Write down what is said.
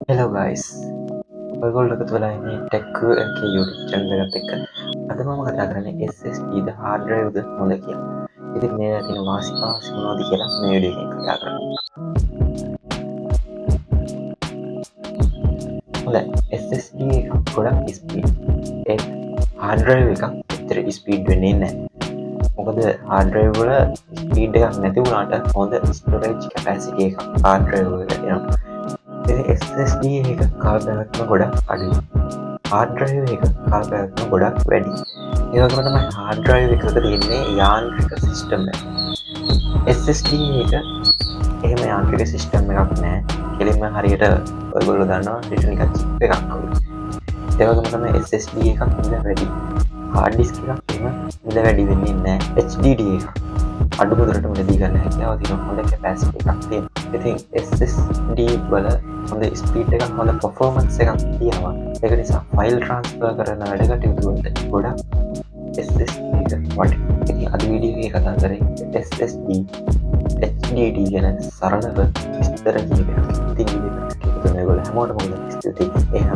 Hello guys, ඔයගොල්ලෝ එකතු වෙලා ඉන්නේ ටෙක් එකේ YouTube channel එකත් එක්ක. අද මම කතා කරන්නේ SSD ද hard drive ද හොඳ කියලා. ඉතින් මේවා තියෙන වාසි පාසි මොනවද කියලා මේ වීඩියෝ එකෙන් කතා කරමු. හොඳයි, SSD එක ගොඩක් ස්පීඩ්. ඒත් hard drive එක එච්චර ස්පීඩ් වෙන්නේ නැහැ. මොකද hard drive වල ස්පීඩ් එකක් නැති වුණාට හොඳ storage capacity එකක් hard drive වල එනවා. SSD එක කාල පැවැත්ම ගොඩක් අඩුයි. hard drive එක කාල පැවැත්ම ගොඩක් වැඩි. ඒ වගේම තමයි hard drive එකක තියෙන්නේ යාන්ත්‍රික සිස්ටම් එක. SSD එක එහෙම යාන්ත්‍රික සිස්ටම් එකක් නෑ. කෙලින්ම හරියට ඔයගොල්ලෝ දන්නවා රිටර්න් එකක් chip එකක් වගේ. ඒ වගේම තමයි SSD එකක් මිල වැඩි. hard disk එකක් එහෙම මිල වැඩි වෙන්නේ නෑ. HDD එක අඩු මුදලට මිලදී ගන්න හැකියාව තියෙන හොඳ capacity එකක් තියෙනවා. ඉතින් SSD වල හොඳ ස්පීඩ් එකක් හොඳ performance එකක් තියෙනවා. ඒක නිසා ෆයිල් ට්‍රාන්ස්ෆර් කරන වැඩ කටයුතු වලට ගොඩක් SSD එක වටිනවා. ඉතින් අද වීඩියෝ එකේ කතා කරන්නේ SSD HDD ගැන සරලව විස්තර කිහිපයක්. ඉතින් වීඩියෝ එක එකතු වෙන ඔයගොල්ලෝ හැමෝටම ගොඩක් ස්තුතියි. එහෙනම්